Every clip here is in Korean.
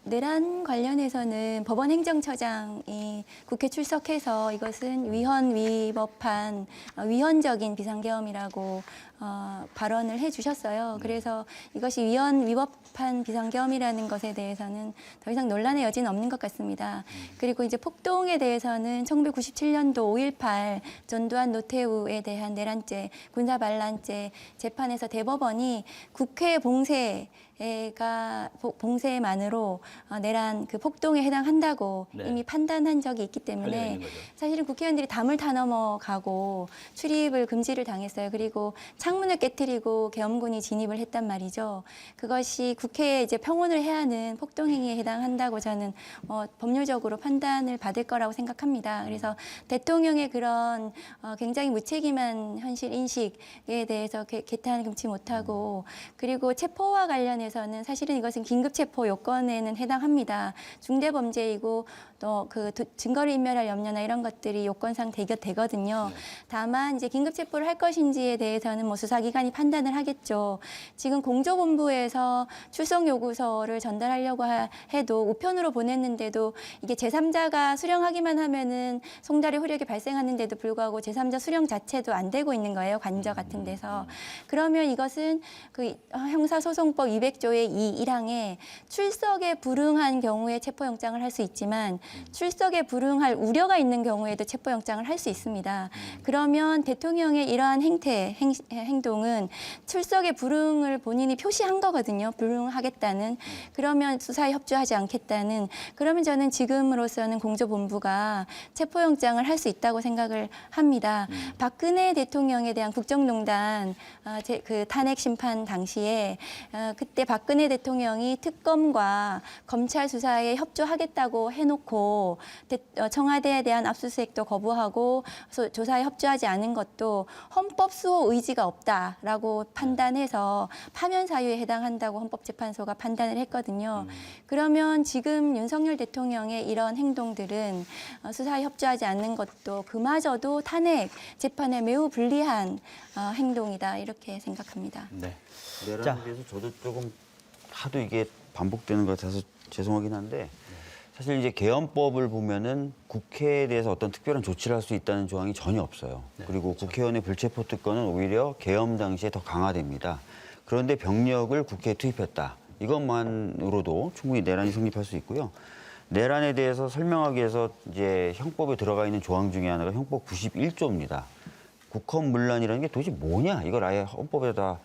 내란 관련해서는 법원 행정처장이 국회 출석해서 이것은 위헌 위법한 위헌적인 비상계엄이라고 발언을 해주셨어요. 그래서 이것이 위헌 위법한 비상계엄이라는 것에 대해서는 더 이상 논란의 여지는 없는 것 같습니다. 그리고 이제 폭동에 대해서는 1997년도 5.18 전두환 노태우에 대한 내란죄, 군사반란죄 재판에서 대법원이 국회 봉쇄만으로 내란 그 폭동에 해당한다고 네. 이미 판단한 적이 있기 때문에 사실은 국회의원들이 담을 타 넘어가고 출입을 금지를 당했어요. 그리고 창문을 깨뜨리고 계엄군이 진입을 했단 말이죠. 그것이 국회에 이제 평온을 해야 하는 폭동 행위에 해당한다고 저는 법률적으로 판단을 받을 거라고 생각합니다. 그래서 대통령의 그런 굉장히 무책임한 현실 인식에 대해서 개탄 금치 못하고 그리고 체포와 관련해서는 사실은 이것은 긴급 체포 요건에는 해당합니다. 중대 범죄이고 또 그 증거를 인멸할 염려나 이런 것들이 요건상 되거든요. 다만 이제 긴급 체포를 할 것인지에 대해서는 뭐 수사기관이 판단을 하겠죠. 지금 공조본부에서 출석 요구서를 전달하려고 해도 우편으로 보냈는데도 이게 제3자가 수령하기만 하면은 송달의 효력이 발생하는데도 불구하고 제3자 수령 자체도 안 되고 있는 거예요. 관저 같은 데서. 그러면 이것은 그 형사소송법 200조의 1항에 출석에 불응한 경우에 체포영장을 할 수 있지만 출석에 불응할 우려가 있는 경우에도 체포영장을 할 수 있습니다. 그러면 대통령의 이러한 행동은 출석에 불응을 본인이 표시한 거거든요. 불응하겠다는. 그러면 수사에 협조하지 않겠다는. 그러면 저는 지금으로서는 공조본부가 체포영장을 할 수 있다고 생각을 합니다. 박근혜 대통령에 대한 국정농단 그 탄핵 심판 당시에 그때 박근혜 대통령이 특검과 검찰 수사에 협조하겠다고 해놓고 청와대에 대한 압수수색도 거부하고 조사에 협조하지 않은 것도 헌법 수호 의지가 없다라고 판단해서 파면 사유에 해당한다고 헌법재판소가 판단을 했거든요. 그러면 지금 윤석열 대통령의 이런 행동들은 수사에 협조하지 않는 것도 그마저도 탄핵 재판에 매우 불리한 행동이다 이렇게 생각합니다. 네. 내란에 대해서 저도 조금 하도 이게 반복되는 것 같아서 죄송하긴 한데 사실 이제 계엄법을 보면은 국회에 대해서 어떤 특별한 조치를 할 수 있다는 조항이 전혀 없어요. 그리고 국회의원의 불체포 특권은 오히려 계엄 당시에 더 강화됩니다. 그런데 병력을 국회에 투입했다. 이것만으로도 충분히 내란이 성립할 수 있고요. 내란에 대해서 설명하기 위해서 이제 형법에 들어가 있는 조항 중에 하나가 형법 91조입니다. 국헌문란이라는 게 도대체 뭐냐? 이걸 아예 헌법에다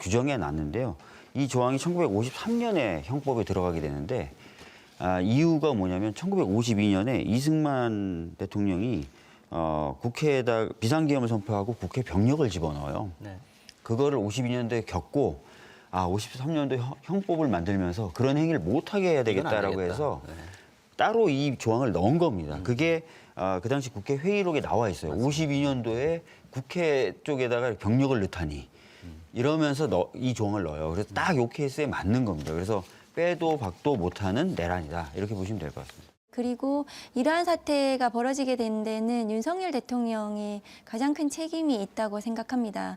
규정해 놨는데요. 이 조항이 1953년에 형법에 들어가게 되는데 이유가 뭐냐면 1952년에 이승만 대통령이 국회에다 비상계엄을 선포하고 국회 병력을 집어넣어요. 네. 그거를 52년도에 겪고 53년도에 형법을 만들면서 그런 행위를 못하게 해야 되겠다라고 해서 따로 이 조항을 넣은 겁니다. 그게 그 당시 국회 회의록에 나와 있어요. 52년도에 국회 쪽에다가 병력을 넣다니 이러면서 이 조항을 넣어요. 그래서 딱 이 케이스에 맞는 겁니다. 그래서 빼도 박도 못하는 내란이다. 이렇게 보시면 될 것 같습니다. 그리고 이러한 사태가 벌어지게 된 데는 윤석열 대통령이 가장 큰 책임이 있다고 생각합니다.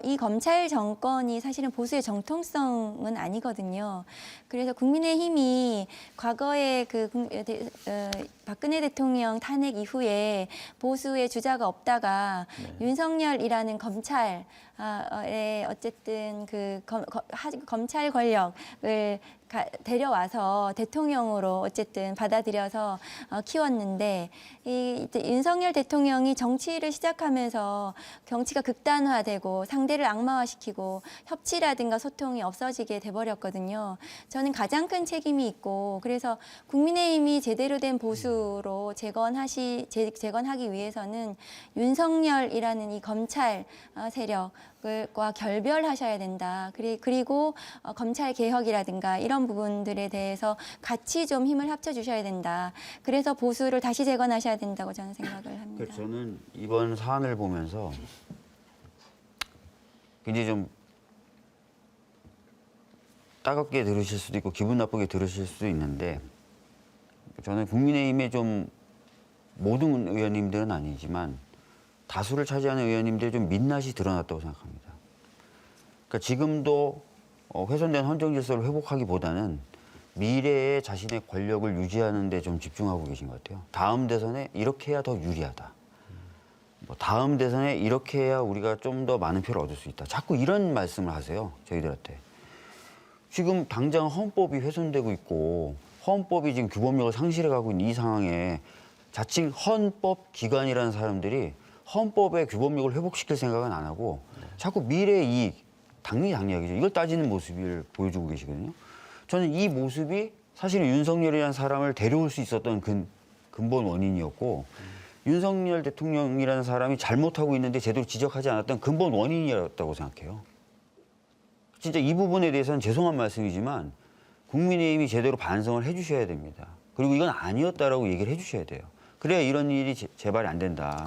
이 검찰 정권이 사실은 보수의 정통성은 아니거든요. 그래서 국민의힘이 과거에 박근혜 대통령 탄핵 이후에 보수의 주자가 없다가 윤석열이라는 검찰의 어쨌든 검찰 권력을 데려와서 대통령으로 어쨌든 받아들여서 키웠는데 이제 윤석열 대통령이 정치를 시작하면서 정치가 극단화되고 상대를 악마화시키고 협치라든가 소통이 없어지게 돼버렸거든요. 저는 가장 큰 책임이 있고 그래서 국민의힘이 제대로 된 보수로 재건하기 위해서는 윤석열이라는 이 검찰 세력과 결별하셔야 된다. 그리고 검찰 개혁이라든가 이런 부분들에 대해서 같이 좀 힘을 합쳐주셔야 된다. 그래서 보수를 다시 재건하셔야 된다고 저는 생각을 합니다. 저는 이번 사안을 보면서 굉장히 좀 따갑게 들으실 수도 있고 기분 나쁘게 들으실 수도 있는데 저는 국민의힘의 좀 모든 의원님들은 아니지만 다수를 차지하는 의원님들의 좀 민낯이 드러났다고 생각합니다. 그러니까 지금도 훼손된 헌정 질서를 회복하기보다는 미래에 자신의 권력을 유지하는 데 좀 집중하고 계신 것 같아요. 다음 대선에 이렇게 해야 더 유리하다. 뭐 다음 대선에 이렇게 해야 우리가 좀 더 많은 표를 얻을 수 있다. 자꾸 이런 말씀을 하세요. 저희들한테. 지금 당장 헌법이 훼손되고 있고 헌법이 지금 규범력을 상실해가고 있는 이 상황에 자칭 헌법기관이라는 사람들이 헌법의 규범력을 회복시킬 생각은 안 하고 자꾸 미래의 이익, 당리당략이죠. 이걸 따지는 모습을 보여주고 계시거든요. 저는 이 모습이 사실은 윤석열이라는 사람을 데려올 수 있었던 근본 원인이었고 윤석열 대통령이라는 사람이 잘못하고 있는데 제대로 지적하지 않았던 근본 원인이었다고 생각해요. 진짜 이 부분에 대해서는 죄송한 말씀이지만 국민의힘이 제대로 반성을 해주셔야 됩니다. 그리고 이건 아니었다라고 얘기를 해주셔야 돼요. 그래야 이런 일이 재발이 안 된다.